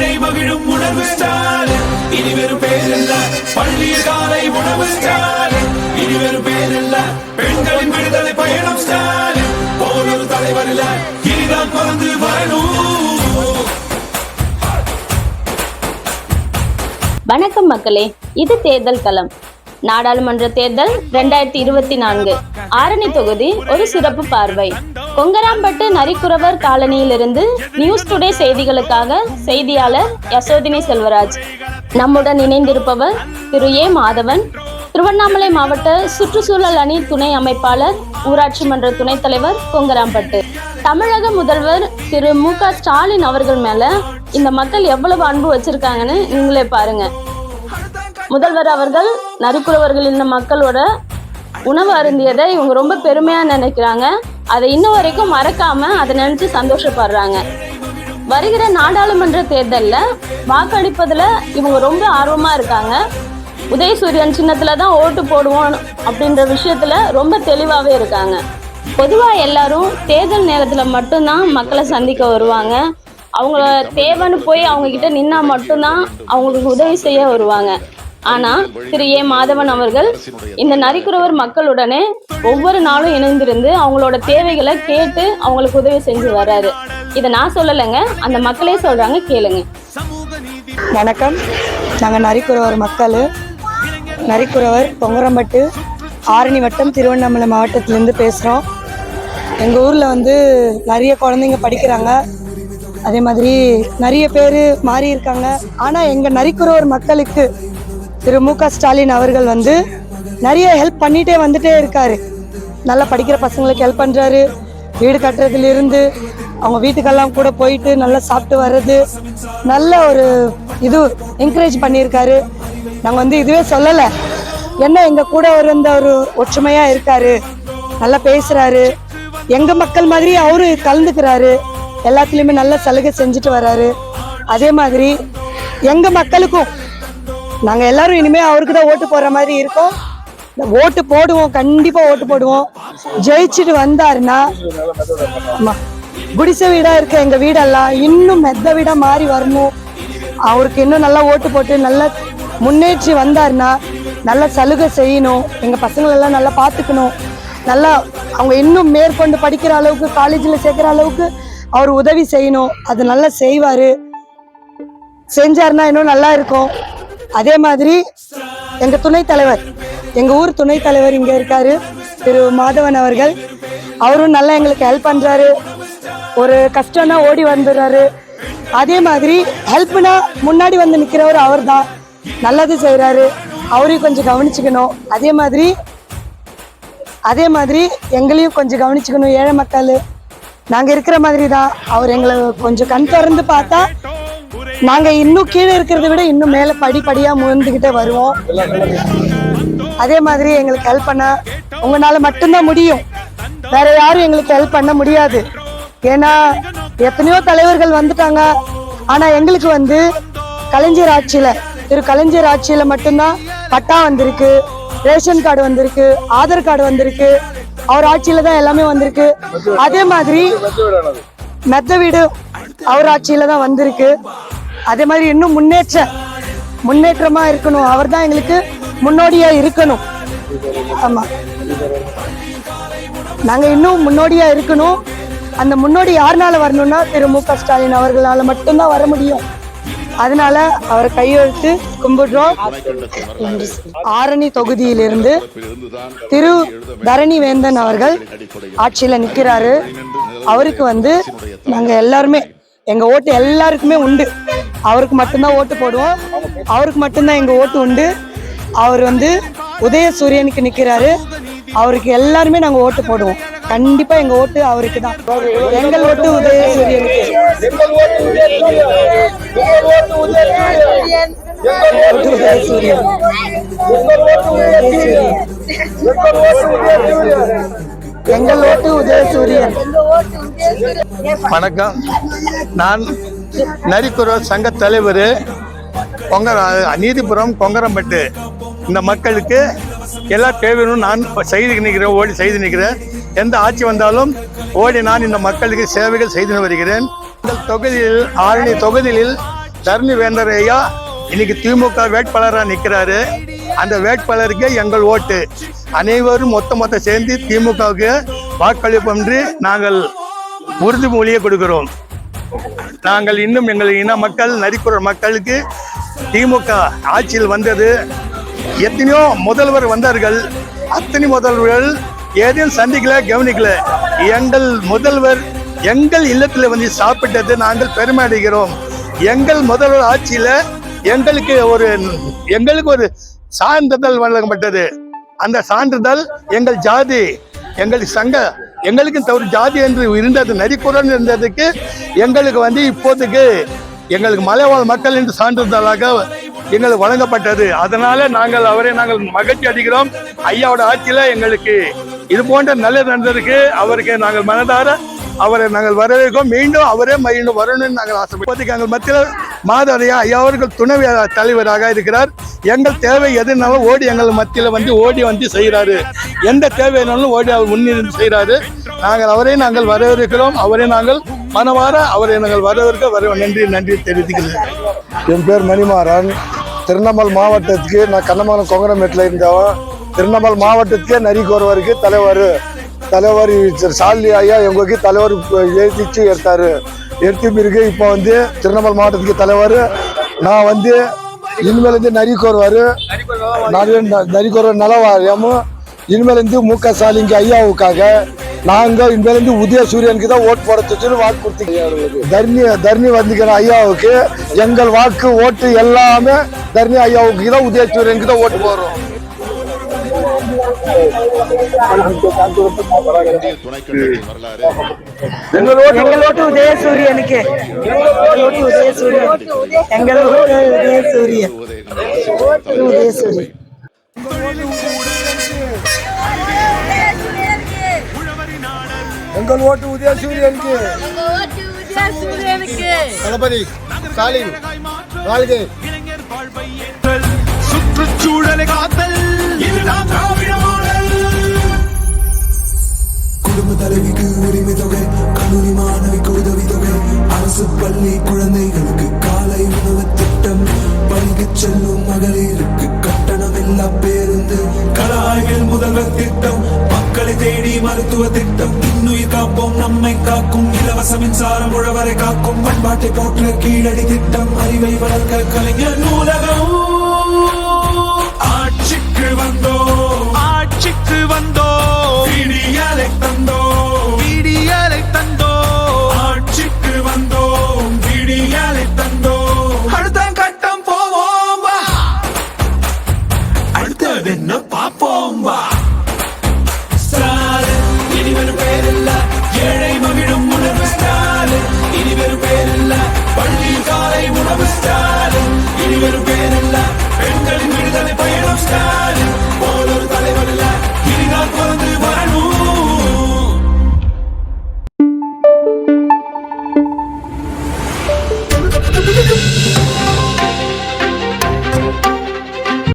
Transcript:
ஏழை மகிழும் உணர்வு ஸ்டாலின் இனி வெறும் பேரல்ல பள்ளியில் காலை உணவு ஸ்டாலின் இனி வெறும் பேரல்ல பெண்களின் விடுதலை பயணம் ஸ்டாலின் போலொரு தலைவர் இல்ல இனிதான் பிறந்து வரணும். வணக்கம் மக்களே, இது தேர்தல் களம். நாடாளுமன்ற தேர்தல் 2024 ஆரணி தொகுதி ஒரு சிறப்பு பார்வை. கொங்கராம்பட்டு நரிக்குறவர் காலனியிலிருந்து நியூஸ் டுடே செய்திகளுக்காக செய்தியாளர் யசோதினி செல்வராஜ். நம்முடன் இணைந்திருப்பவர் திரு ஏ மாதவன், திருவண்ணாமலை மாவட்ட சுற்றுச்சூழல் அணி துணை அமைப்பாளர், ஊராட்சி மன்ற துணைத் தலைவர், கொங்கராம்பட்டு. தமிழக முதல்வர் திரு மு.க. ஸ்டாலின் அவர்கள் மேல இந்த மக்கள் எவ்வளவு அன்பு வச்சிருக்காங்கன்னு நீங்களே பாருங்க. முதல்வர் அவர்கள் நரிக்குறவர்கள் இந்த மக்களோட உணவு அருந்தியதை இவங்க ரொம்ப பெருமையா நினைக்கிறாங்க. அதை இன்ன வரைக்கும் மறக்காம அதை நினைச்சு சந்தோஷப்படுறாங்க. வருகிற நாடாளுமன்ற தேர்தலில் வாக்களிப்பதுல இவங்க ரொம்ப ஆர்வமா இருக்காங்க. உதயசூரியன் சின்னத்துல தான் ஓட்டு போடுவோம் அப்படின்ற விஷயத்துல ரொம்ப தெளிவாகவே இருக்காங்க. பொதுவாக எல்லாரும் தேர்தல் நேரத்தில் மட்டும்தான் மக்களை சந்திக்க வருவாங்க. அவங்கள தேவைன்னு போய் அவங்க கிட்ட நின்னா மட்டும்தான் அவங்களுக்கு உதவி செய்ய வருவாங்க. ஆனா திரு ஏ மாதவன் அவர்கள் இந்த நரிக்குறவர் மக்களுடனே ஒவ்வொரு நாளும் இணைந்திருந்து அவங்களோட தேவைகளை கேட்டு அவங்களுக்கு உதவி செஞ்சு வர்றாரு. இதை நான் சொல்லலைங்க, அந்த மக்களே சொல்றாங்க, கேளுங்க. வணக்கம். நாங்கள் நரிக்குறவர் மக்கள், நரிக்குறவர் கொங்கராம்பட்டு ஆரணி வட்டம் திருவண்ணாமலை மாவட்டத்திலேருந்து பேசுகிறோம். எங்கள் ஊரில் நிறைய குழந்தைங்க படிக்கிறாங்க. அதே மாதிரி நிறைய பேர் மாறி இருக்காங்க. ஆனால் எங்கள் நரிக்குறவர் மக்களுக்கு திரு மு.க. ஸ்டாலின் அவர்கள் நிறைய ஹெல்ப் பண்ணிகிட்டே வந்துட்டே இருக்காரு. நல்லா படிக்கிற பசங்களுக்கு ஹெல்ப் பண்ணுறாரு. வீடு கட்டுறதுலேருந்து அவங்க வீட்டுக்கெல்லாம் கூட போயிட்டு நல்லா சாப்பிட்டு வர்றது, நல்ல ஒரு இது என்கரேஜ் பண்ணியிருக்காரு. நாங்கள் இதுவே சொல்லலை, என்ன எங்கள் கூட இருந்த ஒரு ஒற்றுமையாக இருக்காரு, நல்லா பேசுகிறாரு. எங்கள் மக்கள் மாதிரி அவரு கலந்துக்கிறாரு. எல்லாத்துலேயுமே நல்ல சலுகை செஞ்சுட்டு வர்றாரு. அதே மாதிரி எங்கள் மக்களுக்கும் நாங்கள் எல்லாரும் இனிமேல் அவருக்கு தான் ஓட்டு போடுற மாதிரி இருக்கோம். ஓட்டு போடுவோம், கண்டிப்பாக ஓட்டு போடுவோம். ஜெயிச்சுட்டு வந்தாருன்னா குடிசை வீடாக இருக்க எங்கள் வீடெல்லாம் இன்னும் மெத்த வீடாக மாறி வரணும். அவருக்கு இன்னும் நல்லா ஓட்டு போட்டு நல்லா முன்னேற்றி வந்தாருன்னா நல்லா சலுகை செய்யணும். எங்கள் பசங்களெல்லாம் நல்லா பார்த்துக்கணும். நல்லா அவங்க இன்னும் மேற்கொண்டு படிக்கிற அளவுக்கு, காலேஜில் சேர்க்குற அளவுக்கு அவர் உதவி செய்யணும். அது நல்லா செய்வார். செஞ்சாருன்னா இன்னும் நல்லா இருக்கும். அதே மாதிரி எங்கள் துணைத் தலைவர், எங்கள் ஊர் துணைத் தலைவர் இங்கே இருக்கார், திரு மாதவன் அவர்கள். அவரும் நல்லா எங்களுக்கு ஹெல்ப் பண்ணுறாரு. ஒரு கஷ்டம்னா ஓடி வந்துடுறாரு. அதே மாதிரி ஹெல்ப்னா முன்னாடி வந்து நிற்கிறவர் அவர் தான். நல்லது செய்கிறாரு. அவரையும் கொஞ்சம் கவனிச்சுக்கணும். அதே மாதிரி எங்களையும் கொஞ்சம் கவனிச்சுக்கணும். ஏழை மக்கள் நாங்கள் இருக்கிற மாதிரி தான். அவர் எங்களை கொஞ்சம் கண் திறந்து பார்த்தா நாங்கள் இன்னும் கீழே இருக்கிறத விட இன்னும் மேலே படிப்படியாக முயர்ந்துக்கிட்டே வருவோம். அதே மாதிரி எங்களுக்கு ஹெல்ப் பண்ண உங்களால் மட்டும்தான் முடியும். வேற யாரும் எங்களுக்கு ஹெல்ப் பண்ண முடியாது. ஏன்னா எத்தனையோ தலைவர்கள் வந்துட்டாங்க. ஆனால் எங்களுக்கு கலைஞர் ஆட்சியில், திரு கலைஞர் ஆட்சியில் மட்டும்தான் பட்டா வந்திருக்கு, ரேஷன் கார்டு வந்திருக்கு, ஆதார் கார்டு வந்திருக்கு. அவர் ஆட்சியில தான் எல்லாமே வந்திருக்கு. அதே மாதிரி மெத்த வீடு அவர் ஆட்சியில தான் வந்திருக்கு. அதே மாதிரி இன்னும் முன்னேற்றமா இருக்கணும். அவர் தான் எங்களுக்கு முன்னோடியா இருக்கணும். ஆமா, நாங்க இன்னும் முன்னோடியா இருக்கணும். அந்த முன்னோடி யாருனால வரணும்னா திரு மு.க. ஸ்டாலின் அவர்களால மட்டும்தான் வர முடியும். அதனால அவரை கையெழுத்து கும்பிடுறோம். ஆரணி தொகுதியிலிருந்து திரு தரணி வேந்தன் அவர்கள் ஆட்சியில நிக்கிறாரு. அவருக்கு நாங்க எல்லாருமே எங்க ஓட்டு எல்லாருக்குமே உண்டு. அவருக்கு மட்டும்தான் ஓட்டு போடுவோம். அவருக்கு மட்டும்தான் எங்க ஓட்டு உண்டு. அவர் உதயசூரியனுக்கு நிக்கிறாரு. அவருக்கு எல்லாருமே நாங்க ஓட்டு போடுவோம். கண்டிப்பா எங்க ஓட்டு அவருக்கு தான். எங்கள் ஓட்டு உதயசூரியனுக்கு. எங்கள் ஓட்டு உதயசூரியன். வணக்கம். நான் நரிக்குறவர் சங்க தலைவர், நீதிபுரம் கொங்கராம்பட்டு. இந்த மக்களுக்கு எல்லாம் தேவையும் நான் செய்து நிற்கிறேன், ஓடி செய்து நிற்கிறேன். எந்த ஆட்சி வந்தாலும் ஓடி நான் இந்த மக்களுக்கு சேவைகள் செய்து வருகிறேன். தொகுதியில் ஆரணி தொகுதியில் தரணி வேந்தர் ஐயா இன்னைக்கு திமுக வேட்பாளராக நிற்கிறாரு. அந்த வேட்பாளருக்கு எங்கள் ஓட்டு. அனைவரும் மொத்த சேர்ந்து திமுகவுக்கு வாக்களிப்போம் என்று நாங்கள் உறுதிமொழியை கொடுக்கிறோம். நாங்கள் இன்னும் எங்கள் இன மக்கள், நரிக்குறவர் மக்களுக்கு திமுக ஆட்சியில் வந்தது எத்தனையோ முதல்வர் வந்தார்கள். அத்தனை முதல்வர்கள் ஏதையும் சந்திக்கல, கவனிக்கல. எங்கள் முதல்வர் எங்கள் இல்லத்தில் வந்து சாப்பிட்டது நாங்கள் பெருமை அடைகிறோம். எங்கள் முதல்வர் ஆட்சியில எங்களுக்கு ஒரு சான்றிதழ் வழங்கப்பட்டது. அந்த சான்றிதழ் எங்கள் ஜாதி, எங்கள் சங்க, எங்களுக்கு தவறு ஜாதி என்று இருந்தது, நரிக்குறன் இருந்ததுக்கு எங்களுக்கு வந்து இப்போதைக்கு எங்களுக்கு மலைவாழ் மக்கள் என்று சான்றிதழாக எங்களுக்கு வழங்கப்பட்டது. அதனால நாங்கள் மகிழ்ச்சி அடைகிறோம். ஐயாவோட ஆட்சியில எங்களுக்கு இது போன்ற நல்லது நடந்ததுக்கு அவருக்கு நாங்கள் மனதார அவரை நாங்கள் வரவேற்கிறோம். மீண்டும் வரணும்னு நாங்கள் ஆசைப்படுறோம். எங்கள் மத்தியில் மாதவரையா ஐயா அவர்கள் துணை தலைவராக இருக்கிறார். எங்கள் தேவை எதுனாலும் எங்கள் மத்தியில் வந்து செய்கிறாரு. எந்த தேவைனாலும் அவர் முன்னிருந்து செய்கிறாரு. நாங்கள் வரவேற்கிறோம். அவரை நாங்கள் வரவேற்க நன்றி தெரிவித்துக்கிறேன். என் பேர் மணிமாறன். திருவண்ணாமலை மாவட்டத்துக்கு நான் கண்ணமங்கலம் கொங்கரமேட்டில் இருந்தவன். திருவண்ணாமலை மாவட்டத்துக்கே நரிக்குறவருக்கு தலைவர் சாலி ஐயா எங்களுக்கு தலைவர் எடுத்த பிறகு இப்போ திருவண்ணாமலை மாவட்டத்துக்கு தலைவர் நான் இனிமேல் நரிக்குறவர் நல வாரியமும் இனிமேல் மு.க. ஸ்டாலின் ஐயாவுக்காக நாங்கள் இனிமேல் உதயசூரியனுக்கு தான் ஓட்டு போட சொல்லி வாக்கு கொடுத்துருக்கோம். தர்ணி வந்துக்கிற ஐயாவுக்கு எங்கள் வாக்கு ஓட்டு எல்லாமே தர்ணி ஐயாவுக்கு தான், உதயசூரியனுக்கு தான் ஓட்டு போடுறோம். எங்கள் ஓட்டு உதயசூரியனுக்கு. எங்கள் ஓட்டு உதயசூரியனுக்கு. தளபதி ஸ்டாலின் வாழ்க. சுற்றுச்சூழலை காத்தல் இதுதான் திராவிட மாடல். குடும்ப தலைவிக்கு உரிமை தொகை, கல்லூரி மாணவிக்கு உதவி தொகை, அரசு பள்ளி குழந்தைகளுக்கு காலை உணவு திட்டம், பணிக்கு செல்லும் மகளிருக்கு கட்டணமில்லா பேருந்து, கலாய்வில் முதல்வர் திட்டம், மக்களை தேடி மருத்துவ திட்டம், இன்னுயிர் காப்போம் நம்மை காக்கும் இலவச மின்சாரம், உழவரை காக்கும் பண்பாட்டை போற்ற கீழடி திட்டம், அறிவை வளர்க்க கலைஞர் நூலகம். ஆட்சிக்கு வந்தோம்